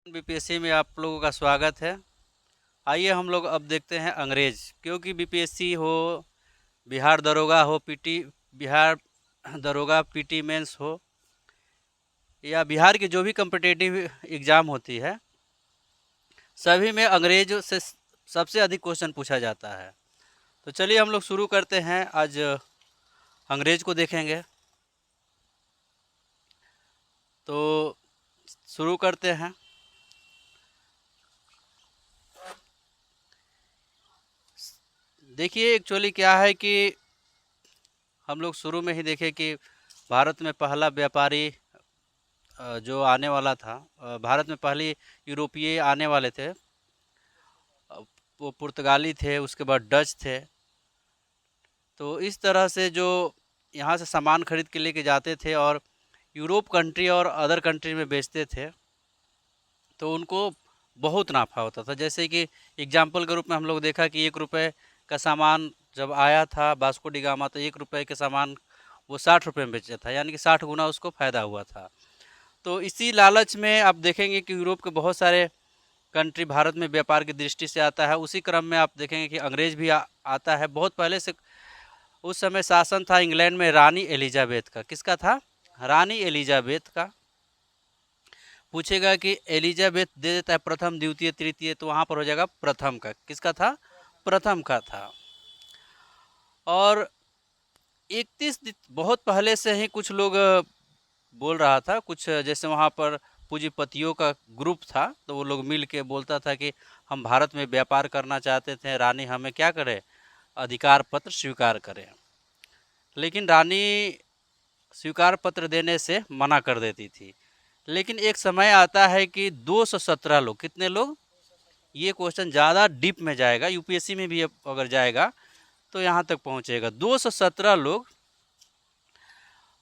BPSC में आप लोगों का स्वागत है। आइए हम लोग अब देखते हैं अंग्रेज। क्योंकि बीपीएससी हो, बिहार दरोगा हो, पीटी बिहार दरोगा पीटी मेंस हो, या बिहार की जो भी कम्पिटेटिव एग्ज़ाम होती है, सभी में अंग्रेज से सबसे अधिक क्वेश्चन पूछा जाता है। तो चलिए हम लोग शुरू करते हैं। आज अंग्रेज को देखेंगे, तो शुरू करते हैं। देखिए एक्चुअली क्या है कि हम लोग शुरू में ही देखें कि भारत में पहला व्यापारी जो आने वाला था, भारत में पहले यूरोपीय आने वाले थे। वो पुर्तगाली थे, उसके बाद डच थे। तो इस तरह से जो यहाँ से सामान खरीद के लेके जाते थे और यूरोप कंट्री और अदर कंट्री में बेचते थे, तो उनको बहुत नाफा होता था। जैसे कि एग्जाम्पल के रूप में हम लोग देखा कि 1 रुपए का सामान जब आया था वास्को डी गामा, तो 1 रुपए के सामान वो 60 रुपए में बेचा था, यानी कि 60 गुना उसको फायदा हुआ था। तो इसी लालच में आप देखेंगे कि यूरोप के बहुत सारे कंट्री भारत में व्यापार की दृष्टि से आता है। उसी क्रम में आप देखेंगे कि अंग्रेज भी आता है बहुत पहले से। उस समय शासन था इंग्लैंड में रानी एलिजाबेथ का। किसका था? रानी एलिजाबेथ का। पूछेगा कि एलिजाबेथ दे देता है प्रथम द्वितीय तृतीय, तो वहाँ पर हो जाएगा प्रथम का। किसका था? प्रथम का था। और 31 बहुत पहले से ही कुछ लोग बोल रहा था, कुछ जैसे वहाँ पर पूंजीपतियों का ग्रुप था, तो वो लोग मिल के बोलता था कि हम भारत में व्यापार करना चाहते थे, रानी हमें क्या करे, अधिकार पत्र स्वीकार करें। लेकिन रानी स्वीकार पत्र देने से मना कर देती थी। लेकिन एक समय आता है कि 217 लोग, कितने लोग, ये क्वेश्चन ज़्यादा डीप में जाएगा, यूपीएससी में भी अगर जाएगा तो यहाँ तक पहुँचेगा। 217 लोग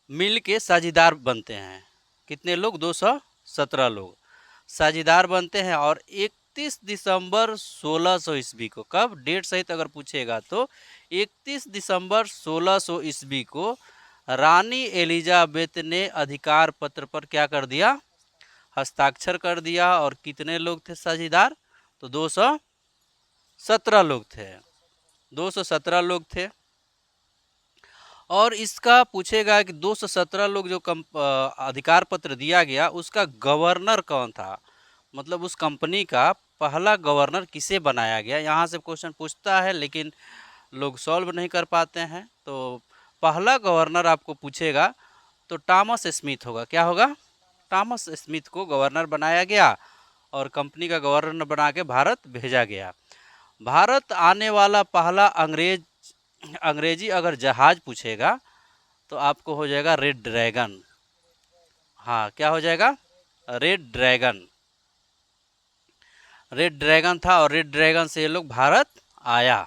मिल के साझेदार बनते हैं। कितने लोग? 217 लोग साझेदार बनते हैं। और 31 दिसंबर 1600 ईस्वी को, कब, डेट सहित अगर पूछेगा तो 31 दिसंबर 1600 ईस्वी को रानी एलिजाबेथ ने अधिकार पत्र पर क्या कर दिया? हस्ताक्षर कर दिया। और कितने लोग थे साझेदार? तो 217 लोग थे। 217 लोग थे। और इसका पूछेगा कि 217 लोग जो अधिकार पत्र दिया गया, उसका गवर्नर कौन था? मतलब उस कंपनी का पहला गवर्नर किसे बनाया गया? यहाँ से क्वेश्चन पूछता है, लेकिन लोग सॉल्व नहीं कर पाते हैं। तो पहला गवर्नर आपको पूछेगा तो टॉमस स्मिथ होगा। क्या होगा? टॉमस स्मिथ को गवर्नर बनाया गया और कंपनी का गवर्नर बना के भारत भेजा गया। भारत आने वाला पहला अंग्रेजी अगर जहाज पूछेगा तो आपको हो जाएगा रेड ड्रैगन। हाँ, क्या हो जाएगा? Red dragon. रेड ड्रैगन था और रेड ड्रैगन से ये लोग भारत आया।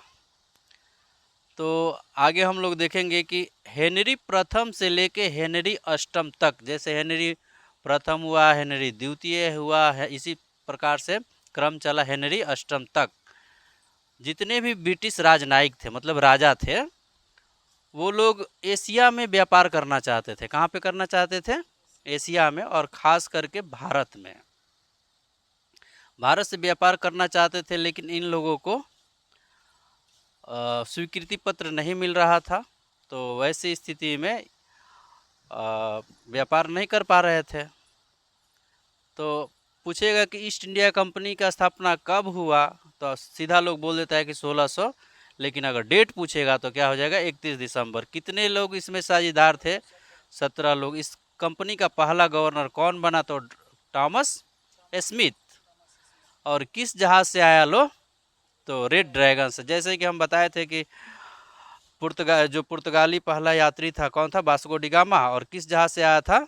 तो आगे हम लोग देखेंगे कि हेनरी प्रथम से लेके हेनरी अष्टम तक, जैसे हेनरी प्रथम हुआ, हेनरी द्वितीय हुआ है, इसी प्रकार से क्रम चला हेनरी अष्टम तक। जितने भी ब्रिटिश राजनयिक थे, मतलब राजा थे, वो लोग एशिया में व्यापार करना चाहते थे। कहाँ पे करना चाहते थे? एशिया में, और ख़ास करके भारत में। भारत से व्यापार करना चाहते थे, लेकिन इन लोगों को स्वीकृति पत्र नहीं मिल रहा था। तो वैसी स्थिति में व्यापार नहीं कर पा रहे थे। तो पूछेगा कि ईस्ट इंडिया कंपनी का स्थापना कब हुआ, तो सीधा लोग बोल देता है कि 1600। लेकिन अगर डेट पूछेगा तो क्या हो जाएगा? 31 दिसंबर। कितने लोग इसमें साझेदार थे? 17 लोग। इस कंपनी का पहला गवर्नर कौन बना? तो टॉमस स्मिथ। और किस जहाज से आया? तो रेड ड्रैगन से। जैसे कि हम बताए थे कि पुर्तगाली पहला यात्री था, कौन था? Vasco D gamma. और किस जहाज से आया था?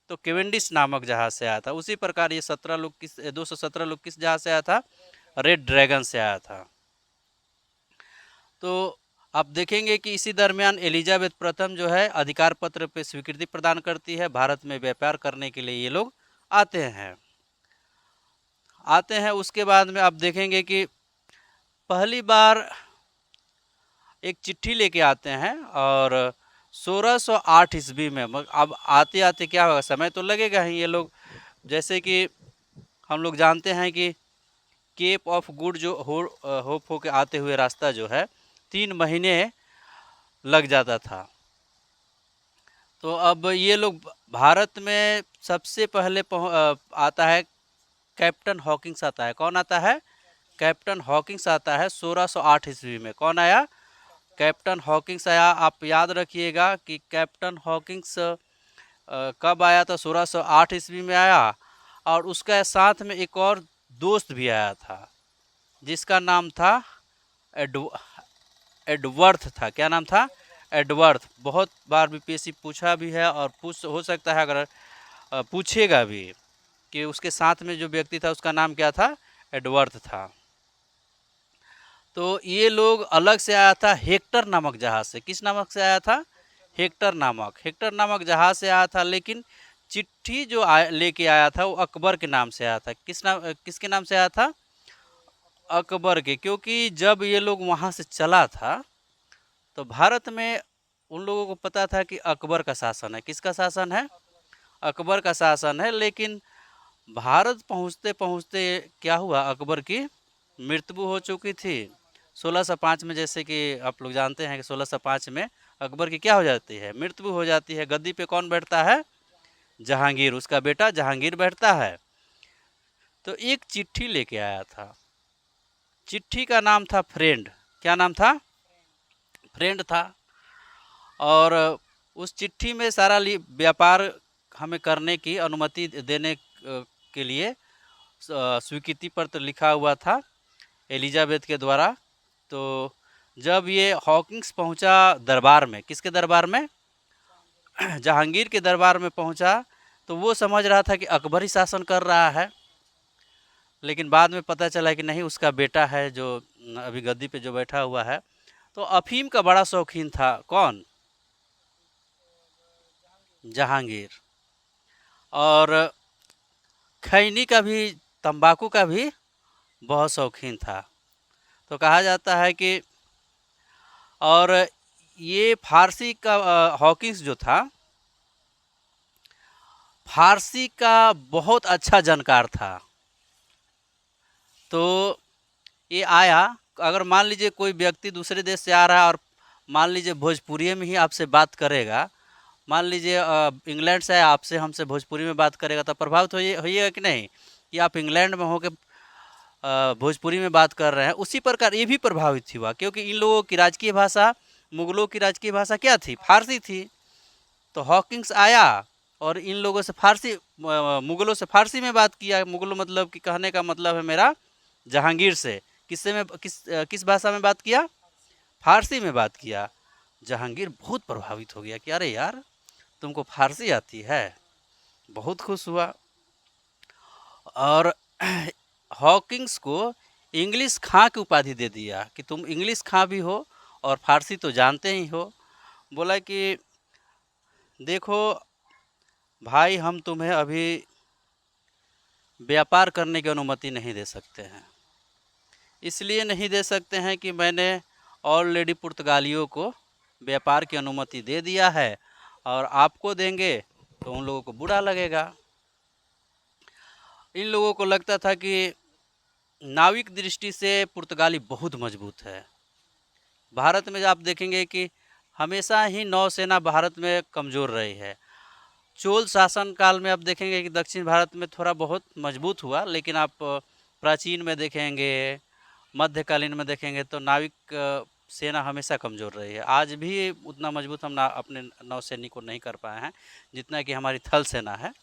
तो केवेंडिश नामक जहाज से आया था। उसी प्रकार ये 217 लोग किस जहाज से आया था? रेड ड्रैगन से आया था। तो आप देखेंगे कि इसी दरमियान एलिजाबेथ प्रथम जो है अधिकार पत्र पे स्वीकृति प्रदान करती है। भारत में व्यापार करने के लिए ये लोग आते हैं। उसके बाद में आप देखेंगे कि पहली बार एक चिट्ठी लेके आते हैं, और 1608 ईस्वी में। अब आते आते क्या होगा, समय तो लगेगा ही। ये लोग जैसे कि हम लोग जानते हैं कि केप ऑफ गुड जो होप हो के आते हुए रास्ता जो है 3 महीने लग जाता था। तो अब ये लोग भारत में सबसे पहले आता है कैप्टन हॉकिंस आता है। कौन आता है? कैप्टन हॉकिंस आता है 1608 ईस्वी में। कौन आया? कैप्टन हॉकिंस आया। आप याद रखिएगा कि कैप्टन हॉकिंस कब आया था? 1608 ईस्वी में आया। और उसका साथ में एक और दोस्त भी आया था जिसका नाम था एडवर्थ था। क्या नाम था? एडवर्थ। बहुत बार बीपीएससी पूछा भी है और पूछ हो सकता है, अगर पूछेगा भी कि उसके साथ में जो व्यक्ति था उसका नाम क्या था? एडवर्थ था। तो ये लोग अलग से आया था हेक्टर नामक जहाज से। किस नामक से आया था? हेक्टर नामक जहाज से आया था। लेकिन चिट्ठी जो लेके आया था वो अकबर के नाम से आया था। किसके नाम से आया था? अकबर के। क्योंकि जब ये लोग वहाँ से चला था तो भारत में उन लोगों को पता था कि अकबर का शासन है। किसका शासन है? अकबर का शासन है। लेकिन भारत पहुँचते पहुँचते क्या हुआ? अकबर की मृत्यु हो चुकी थी 1605 में। जैसे कि आप लोग जानते हैं कि 1605 में अकबर की क्या हो जाती है? मृत्यु हो जाती है। गद्दी पे कौन बैठता है? जहांगीर। उसका बेटा जहांगीर बैठता है। तो एक चिट्ठी लेके आया था। चिट्ठी का नाम था फ्रेंड। क्या नाम था? फ्रेंड था। और उस चिट्ठी में सारा व्यापार हमें करने की अनुमति देने के लिए स्वीकृति पत्र लिखा हुआ था एलिजाबेथ के द्वारा। तो जब ये हॉकिंस पहुंचा दरबार में, किसके दरबार में? जहांगीर के दरबार में पहुंचा, तो वो समझ रहा था कि अकबर ही शासन कर रहा है। लेकिन बाद में पता चला कि नहीं, उसका बेटा है जो अभी गद्दी पे जो बैठा हुआ है। तो अफीम का बड़ा शौकीन था। कौन? जहांगीर। और खैनी का भी, तंबाकू का भी बहुत शौकीन था। तो कहा जाता है कि, और ये फारसी का हॉकिंस जो था फारसी का बहुत अच्छा जानकार था। तो ये आया, अगर मान लीजिए कोई व्यक्ति दूसरे देश से आ रहा है और मान लीजिए भोजपुरी में ही आपसे बात करेगा, मान लीजिए इंग्लैंड से आपसे हमसे भोजपुरी में बात करेगा, तो प्रभावित होइएगा कि नहीं कि आप इंग्लैंड में होकर भोजपुरी में बात कर रहे हैं। उसी प्रकार ये भी प्रभावित हुआ, क्योंकि इन लोगों की राजकीय भाषा, मुगलों की राजकीय भाषा क्या थी? फारसी थी। तो हॉकिंस आया और इन लोगों से फारसी, मुगलों से फारसी में बात किया। मुगलों मतलब कि कहने का मतलब है मेरा जहांगीर से किस भाषा में बात किया? फारसी में बात किया। जहांगीर बहुत प्रभावित हो गया कि अरे यार, तुमको फारसी आती है। बहुत खुश हुआ। और हॉकिंस को इंग्लिश खां की उपाधि दे दिया कि तुम इंग्लिश खां भी हो और फारसी तो जानते ही हो। बोला कि देखो भाई, हम तुम्हें अभी व्यापार करने की अनुमति नहीं दे सकते हैं। इसलिए नहीं दे सकते हैं कि मैंने ऑलरेडी पुर्तगालियों को व्यापार की अनुमति दे दिया है, और आपको देंगे तो उन लोगों को बुरा लगेगा। इन लोगों को लगता था कि नाविक दृष्टि से पुर्तगाली बहुत मजबूत है। भारत में आप देखेंगे कि हमेशा ही नौसेना भारत में कमज़ोर रही है। चोल शासन काल में आप देखेंगे कि दक्षिण भारत में थोड़ा बहुत मजबूत हुआ, लेकिन आप प्राचीन में देखेंगे, मध्यकालीन में देखेंगे तो नाविक सेना हमेशा कमज़ोर रही है। आज भी उतना मजबूत हम अपने नौसैनिक को नहीं कर पाए हैं जितना कि हमारी थल सेना है।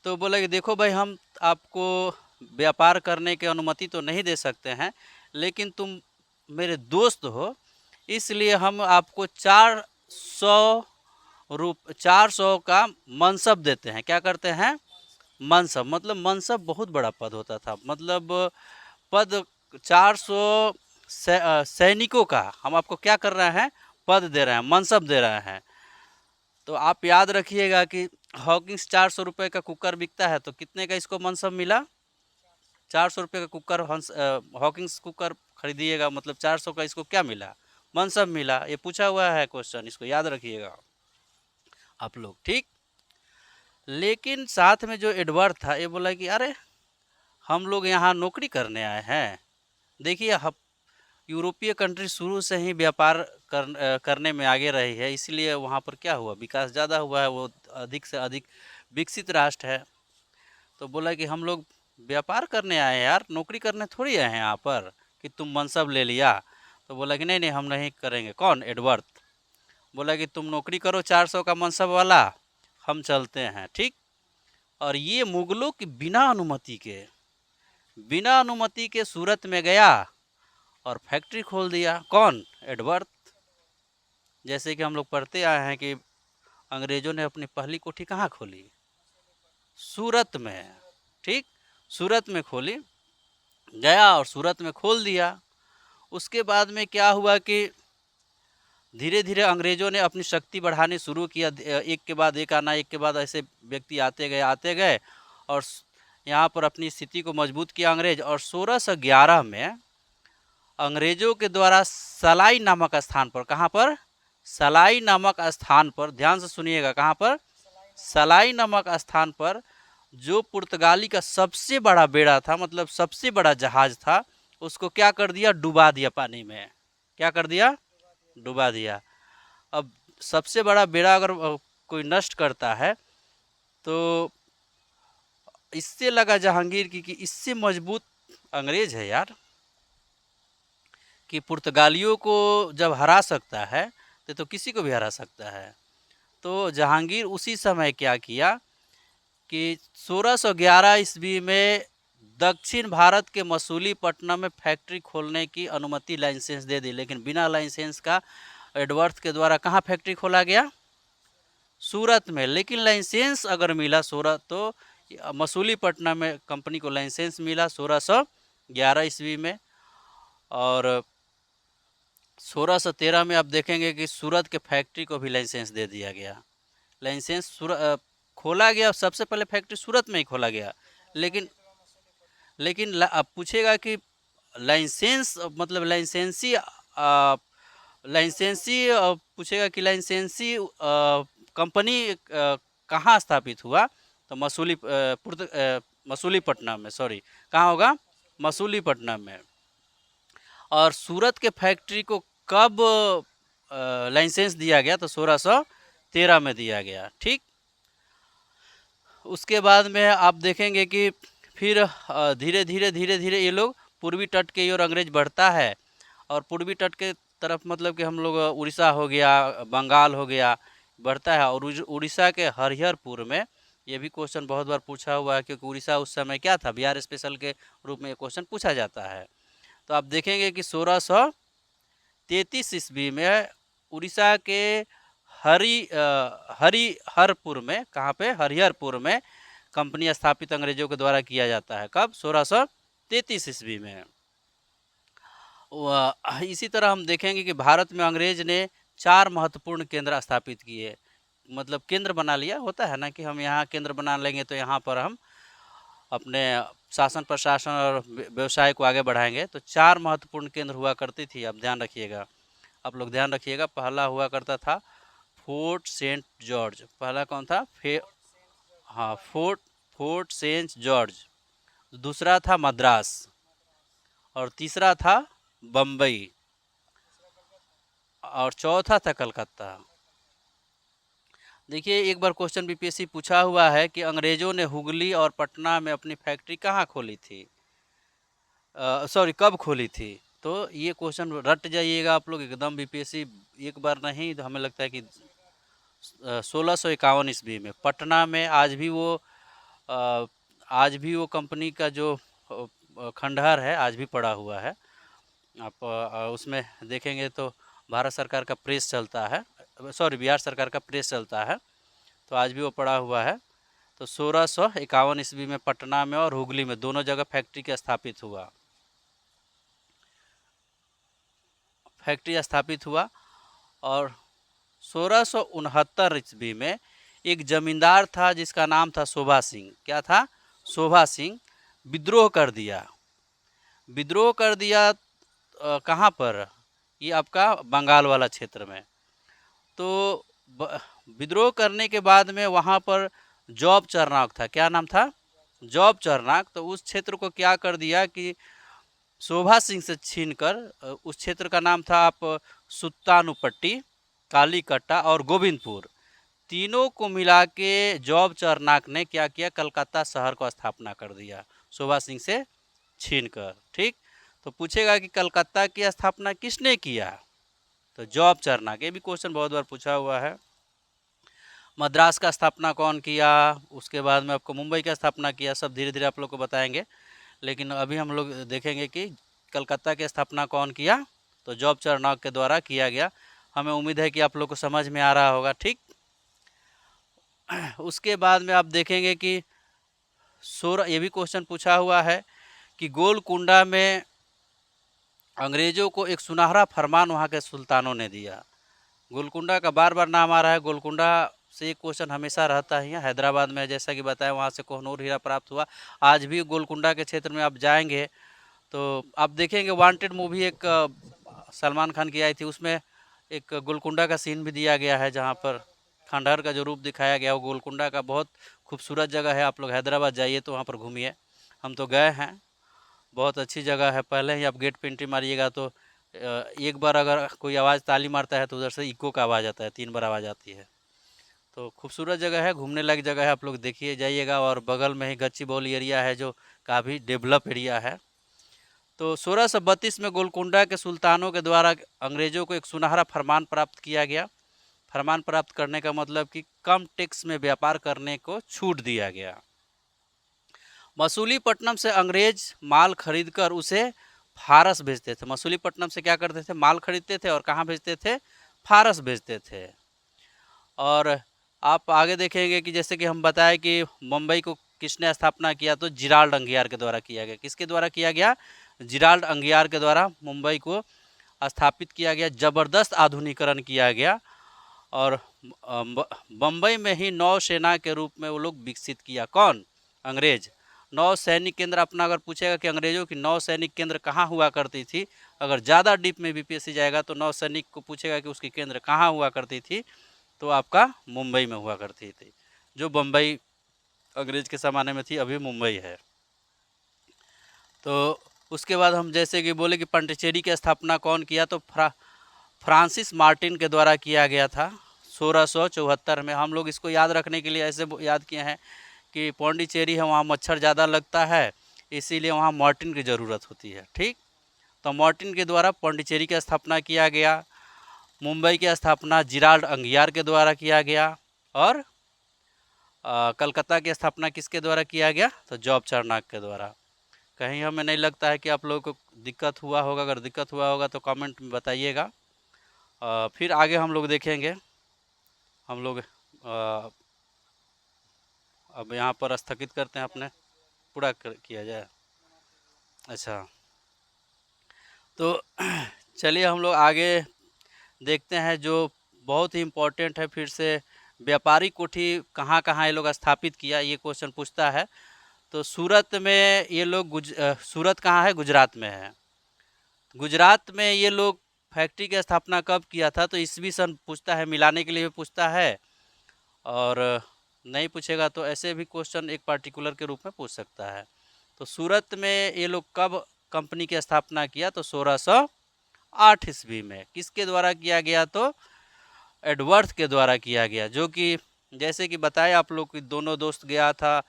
तो बोला कि देखो भाई, हम आपको व्यापार करने की अनुमति तो नहीं दे सकते हैं, लेकिन तुम मेरे दोस्त हो, इसलिए हम आपको 400 का मनसब देते हैं। क्या करते हैं? मनसब। मतलब मनसब बहुत बड़ा पद होता था। मतलब पद 400 सैनिकों का हम आपको क्या कर रहे हैं? पद दे रहे हैं, मनसब दे रहे हैं। तो आप याद रखिएगा कि हॉकिंस 400 रुपये का कुकर बिकता है, तो कितने का इसको मनसब मिला? 400 रुपये का कुकर हॉकिंस कुकर खरीदिएगा, मतलब 400 का इसको क्या मिला? मनसब मिला। ये पूछा हुआ है क्वेश्चन, इसको याद रखिएगा आप लोग, ठीक। लेकिन साथ में जो एडवर्ड था ये बोला कि अरे हम लोग यहाँ नौकरी करने आए हैं। देखिए हम यूरोपीय कंट्री शुरू से ही व्यापार करने में आगे रही है, इसलिए वहाँ पर क्या हुआ, विकास ज़्यादा हुआ है, वो अधिक से अधिक विकसित राष्ट्र है। तो बोला कि हम लोग व्यापार करने आए हैं यार, नौकरी करने थोड़ी आए हैं यहाँ पर कि तुम मनसब ले लिया। तो बोला कि नहीं नहीं हम नहीं करेंगे। कौन? एडवर्ड। बोला कि तुम नौकरी करो 400 का मनसब वाला, हम चलते हैं। ठीक। और ये मुगलों की बिना अनुमति के सूरत में गया और फैक्ट्री खोल दिया। कौन? एडवर्ड। जैसे कि हम लोग पढ़ते आए हैं कि अंग्रेजों ने अपनी पहली कोठी कहाँ खोली? सूरत में। ठीक। सूरत में खोली, गया और सूरत में खोल दिया। उसके बाद में क्या हुआ कि धीरे धीरे अंग्रेजों ने अपनी शक्ति बढ़ानी शुरू किया। एक के बाद एक आना, एक के बाद ऐसे व्यक्ति आते गए और यहाँ पर अपनी स्थिति को मजबूत किया अंग्रेज। और 1611 में अंग्रेजों के द्वारा सलाई नामक स्थान पर, कहाँ पर? सलाई नामक स्थान पर, ध्यान से सुनिएगा, कहाँ पर? सलाई नामक स्थान पर जो पुर्तगाली का सबसे बड़ा बेड़ा था, मतलब सबसे बड़ा जहाज था, उसको क्या कर दिया? डुबा दिया पानी में। क्या कर दिया? डुबा दिया। अब सबसे बड़ा बेड़ा अगर कोई नष्ट करता है तो इससे लगा जहांगीर की कि इससे मजबूत अंग्रेज है यार, कि पुर्तगालियों को जब हरा सकता है तो किसी को भी हरा सकता है। तो जहांगीर उसी समय क्या किया कि 1611 ईस्वी में दक्षिण भारत के मसूलीपट्टनम में फैक्ट्री खोलने की अनुमति, लाइसेंस दे दी। लेकिन बिना लाइसेंस का एडवर्ड के द्वारा कहाँ फैक्ट्री खोला गया? सूरत में। लेकिन लाइसेंस अगर मिला सूरत, तो मसूलीपट्टनम में कंपनी को लाइसेंस मिला 1611 ईस्वी में। और 1613 में आप देखेंगे कि सूरत के फैक्ट्री को भी लाइसेंस दे दिया गया। लाइसेंस खोला गया, सबसे पहले फैक्ट्री सूरत में ही खोला गया। लेकिन अब पूछेगा कि लाइसेंस मतलब लाइसेंसी पूछेगा कि लाइसेंसी कंपनी कहाँ स्थापित हुआ? तो मसूलीपट्टनम में, सॉरी, कहाँ होगा? मसूलीपट्टनम में। और सूरत के फैक्ट्री को कब लाइसेंस दिया गया? तो 1613 में दिया गया। ठीक। उसके बाद में आप देखेंगे कि फिर धीरे धीरे ये लोग पूर्वी तट के ओर अंग्रेज बढ़ता है। और पूर्वी तट के तरफ मतलब कि हम लोग उड़ीसा हो गया, बंगाल हो गया, बढ़ता है। और उड़ीसा के हरिहरपुर में, ये भी क्वेश्चन बहुत बार पूछा हुआ है, क्योंकि उड़ीसा उस समय क्या था? बिहार स्पेशल के रूप में ये क्वेश्चन पूछा जाता है। तो आप देखेंगे कि 1633 ईस्वी में उड़ीसा के हरिहरपुर में, कहाँ पे? हरिहरपुर में कंपनी स्थापित अंग्रेजों के द्वारा किया जाता है। कब? 1633 ईस्वी में। इसी तरह हम देखेंगे कि भारत में अंग्रेज ने 4 महत्वपूर्ण केंद्र स्थापित किए। मतलब केंद्र बना लिया, होता है ना कि हम यहाँ केंद्र बना लेंगे तो यहाँ पर हम अपने शासन प्रशासन और व्यवसाय को आगे बढ़ाएंगे। तो 4 महत्वपूर्ण केंद्र हुआ करती थी। अब ध्यान रखिएगा, आप लोग ध्यान रखिएगा। पहला हुआ करता था फोर्ट सेंट जॉर्ज। पहला कौन था? हाँ, फोर्ट सेंट जॉर्ज। दूसरा था मद्रास, और तीसरा था बम्बई, और चौथा था कलकत्ता। देखिए, एक बार क्वेश्चन बीपीएससी पूछा हुआ है कि अंग्रेजों ने हुगली और पटना में अपनी फैक्ट्री कहाँ खोली थी, सॉरी कब खोली थी? तो ये क्वेश्चन रट जाइएगा आप लोग एकदम। बीपीएससी एक बार नहीं, तो हमें लगता है कि 1651 ईस्वी में पटना में। आज भी वो कंपनी का जो खंडहर है आज भी पड़ा हुआ है। आप उसमें देखेंगे तो भारत सरकार का प्रेस चलता है, सॉरी बिहार सरकार का प्रेस चलता है, तो आज भी वो पड़ा हुआ है। तो 1651 ईस्वी में पटना में और हुगली में दोनों जगह फैक्ट्री का स्थापित हुआ। और 1669 ईस्वी में एक जमींदार था जिसका नाम था शोभा सिंह। क्या था? शोभा सिंह। विद्रोह कर दिया कहाँ पर? ये आपका बंगाल वाला क्षेत्र में। तो विद्रोह करने के बाद में वहाँ पर जॉब चरनाक था। क्या नाम था? जॉब चरनाक। तो उस क्षेत्र को क्या कर दिया कि शोभा सिंह से छीनकर उस क्षेत्र का नाम था आप सुत्तानुपट्टी, कालीकट्टा और गोविंदपुर, तीनों को मिला के जॉब चरनाक ने क्या किया? कलकत्ता शहर को स्थापना कर दिया शोभा सिंह से छीनकर। ठीक, तो पूछेगा कि कलकत्ता की स्थापना किसने किया? तो जॉब चरनाक। ये भी क्वेश्चन बहुत बार पूछा हुआ है। मद्रास का स्थापना कौन किया? उसके बाद में आपको मुंबई का स्थापना किया। सब धीरे धीरे आप लोग को बताएंगे, लेकिन अभी हम लोग देखेंगे कि कलकत्ता की स्थापना कौन किया? तो जॉब चरनाक के द्वारा किया गया। हमें उम्मीद है कि आप लोग को समझ में आ रहा होगा। ठीक, उसके बाद में आप देखेंगे कि ये भी क्वेश्चन पूछा हुआ है कि गोलकुंडा में अंग्रेजों को एक सुनहरा फरमान वहाँ के सुल्तानों ने दिया। गोलकुंडा का बार बार नाम आ रहा है। गोलकुंडा से एक क्वेश्चन हमेशा रहता ही है। हैदराबाद में जैसा कि बताया वहाँ से कोहनूर हीरा प्राप्त हुआ। आज भी गोलकुंडा के क्षेत्र में आप जाएंगे तो आप देखेंगे वांटेड मूवी एक सलमान खान की आई थी, उसमें एक गोलकुंडा का सीन भी दिया गया है, जहाँ पर खंडहर का जो रूप दिखाया गया वो गोलकुंडा का बहुत खूबसूरत जगह है। आप लोग हैदराबाद जाइए तो वहाँ पर घूमिए। हम तो गए हैं, बहुत अच्छी जगह है। पहले ही आप गेट पे एंट्री मारिएगा तो एक बार अगर कोई आवाज़ ताली मारता है तो उधर से इको का आवाज़ आता है, 3 बार आवाज़ आती है। तो खूबसूरत जगह है, घूमने लायक जगह है। आप लोग देखिए जाइएगा। और बगल में ही गच्चीबौली एरिया है जो काफ़ी डेवलप एरिया है। तो 1632 में गोलकुंडा के सुल्तानों के द्वारा अंग्रेजों को एक सुनहरा फरमान प्राप्त किया गया। फरमान प्राप्त करने का मतलब कि कम टैक्स में व्यापार करने को छूट दिया गया। मसूलीपट्टनम से अंग्रेज माल खरीदकर उसे फारस भेजते थे। मसूलीपट्टनम से क्या करते थे? माल खरीदते थे और कहाँ भेजते थे? फारस भेजते थे। और आप आगे देखेंगे कि जैसे कि हम बताएं कि मुंबई को किसने स्थापना किया? तो जिराल्ड अंगियार के द्वारा किया गया। किसके द्वारा किया गया? जिराल्ड अंगियार के द्वारा मुंबई को स्थापित किया गया। ज़बरदस्त आधुनिकीकरण किया गया और बम्बई में ही नौसेना के रूप में वो लोग विकसित किया। कौन? अंग्रेज। नौ सैनिक केंद्र अपना अगर पूछेगा कि अंग्रेजों की नौ सैनिक केंद्र कहाँ हुआ करती थी, अगर ज़्यादा डीप में बीपीएससी जाएगा तो नौ सैनिक को पूछेगा कि उसकी केंद्र कहाँ हुआ करती थी, तो आपका मुंबई में हुआ करती थी। जो बम्बई अंग्रेज के ज़माने में थी, अभी मुंबई है। तो उसके बाद हम जैसे कि बोले कि पांडिचेरी की स्थापना कौन किया? तो फ्रांसिस मार्टिन के द्वारा किया गया था 1674 में। हम लोग इसको याद रखने के लिए ऐसे याद किए हैं कि पौंडीचेरी है, वहाँ मच्छर ज़्यादा लगता है, इसीलिए वहाँ मार्टिन की ज़रूरत होती है। ठीक, तो मार्टिन के द्वारा पौंडीचेरी की स्थापना किया गया। मुंबई की स्थापना जिराल्ड अंगियार के द्वारा किया गया। और कलकत्ता की स्थापना किसके द्वारा किया गया? तो जॉब चरनाक के द्वारा। कहीं हमें नहीं लगता है कि आप लोगों को दिक्कत हुआ होगा। अगर दिक्कत हुआ होगा तो कमेंट में बताइएगा। फिर आगे हम लोग देखेंगे। हम लोग अब यहाँ पर स्थगित करते हैं, अपने पूरा किया जाए। अच्छा, तो चलिए हम लोग आगे देखते हैं जो बहुत ही इम्पोर्टेंट है। फिर से व्यापारी कोठी कहाँ कहाँ ये लोग स्थापित किया, ये क्वेश्चन पूछता है। तो सूरत में ये लोग सूरत कहाँ है? गुजरात में है। गुजरात में ये लोग फैक्ट्री की स्थापना कब किया था? तो ईस्वी सन पूछता है, मिलाने के लिए भी पूछता है, और नहीं पूछेगा तो ऐसे भी क्वेश्चन एक पार्टिकुलर के रूप में पूछ सकता है। तो सूरत में ये लोग कब कंपनी की स्थापना किया? तो 1608 ईस्वी में। किसके द्वारा किया गया? तो एडवर्थ के द्वारा किया गया। जो कि जैसे कि बताया आप लोग कि दोनों दोस्त गया था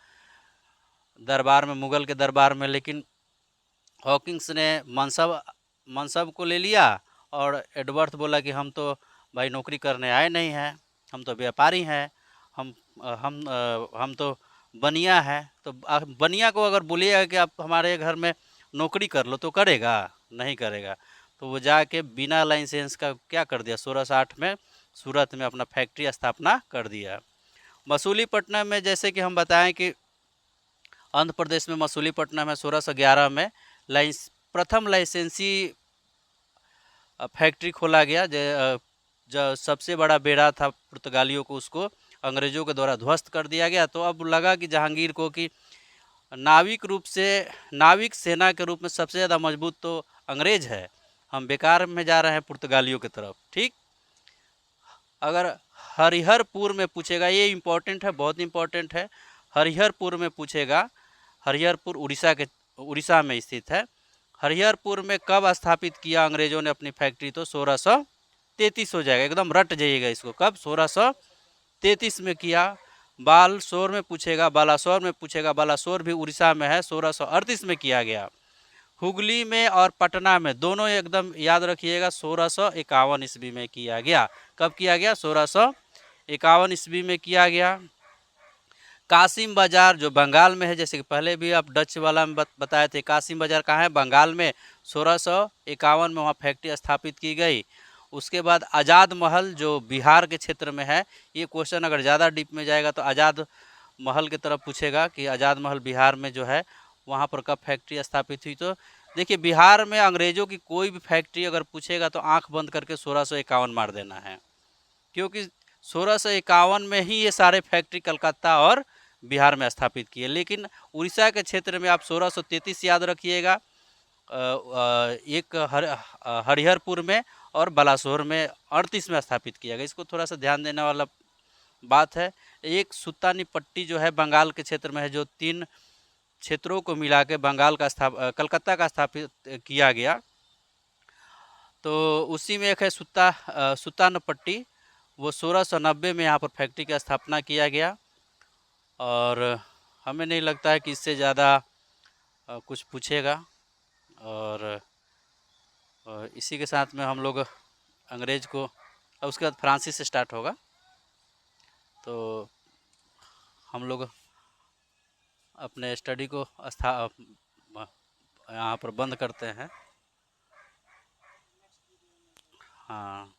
दरबार में, मुगल के दरबार में, लेकिन हॉकिंस ने मनसब को ले लिया और एडवर्थ बोला कि हम तो भाई नौकरी करने आए नहीं हैं, हम तो व्यापारी हैं, हम तो बनिया है। तो बनिया को अगर बोलिएगा कि आप हमारे घर में नौकरी कर लो तो करेगा? नहीं करेगा। तो वो जाके बिना लाइसेंस का क्या कर दिया? 1608 में सूरत में अपना फैक्ट्री स्थापना कर दिया। मसूलीपट्टनम में जैसे कि हम बताएं कि आंध्र प्रदेश में मसूलीपट्टनम है, 1611 में प्रथम लाइसेंसी फैक्ट्री खोला गया। जो सबसे बड़ा बेड़ा था पुर्तगालियों को, उसको अंग्रेज़ों के द्वारा ध्वस्त कर दिया गया। तो अब लगा कि जहांगीर को कि नाविक सेना के रूप में सबसे ज़्यादा मजबूत तो अंग्रेज है, हम बेकार में जा रहे हैं पुर्तगालियों की तरफ। ठीक, अगर हरिहरपुर में पूछेगा, ये इम्पोर्टेंट है, बहुत इम्पोर्टेंट है, हरिहरपुर में पूछेगा, हरिहरपुर उड़ीसा में स्थित है। हरिहरपुर में कब स्थापित किया अंग्रेजों ने अपनी फैक्ट्री? तो 1633 हो जाएगा, एकदम रट जाइएगा इसको, कब? 1633 में किया। बालासोर में पूछेगा, बालासोर में पूछेगा, बालासोर भी उड़ीसा में है, 1638 में किया गया। हुगली में और पटना में, दोनों एकदम याद रखिएगा, 1651 ईस्वी में किया गया। कब किया गया? 1651 ईस्वी में किया गया। कासिम बाजार जो बंगाल में है, जैसे कि पहले भी आप डच वाला में बताए थे, कासिम बाजार कहाँ है? बंगाल में। 1651 में वहाँ फैक्ट्री स्थापित की गई। उसके बाद आज़ाद महल जो बिहार के क्षेत्र में है, ये क्वेश्चन अगर ज़्यादा डीप में जाएगा तो आज़ाद महल की तरफ पूछेगा कि आज़ाद महल बिहार में जो है, वहाँ पर कब फैक्ट्री स्थापित हुई? तो देखिए, बिहार में अंग्रेज़ों की कोई भी फैक्ट्री अगर पूछेगा तो आंख बंद करके 1651 मार देना है, क्योंकि 1651 में ही ये सारे फैक्ट्री कलकत्ता और बिहार में स्थापित किए। लेकिन उड़ीसा के क्षेत्र में आप 1633 याद रखिएगा, एक हरिहरपुर में और बालासोर में 38 में स्थापित किया गया। इसको थोड़ा सा ध्यान देने वाला बात है। एक सुल्तानी पट्टी जो है बंगाल के क्षेत्र में है, जो 3 क्षेत्रों को मिला के बंगाल का कलकत्ता का स्थापित किया गया। तो उसी में एक है सुल्तान पट्टी, वो 1690 में यहाँ पर फैक्ट्री की स्थापना किया गया। और हमें नहीं लगता है कि इससे ज़्यादा कुछ पूछेगा। और इसी के साथ में हम लोग अंग्रेज को, उसके बाद फ्रांसीसी से स्टार्ट होगा, तो हम लोग अपने स्टडी को यहाँ पर बंद करते हैं। हाँ।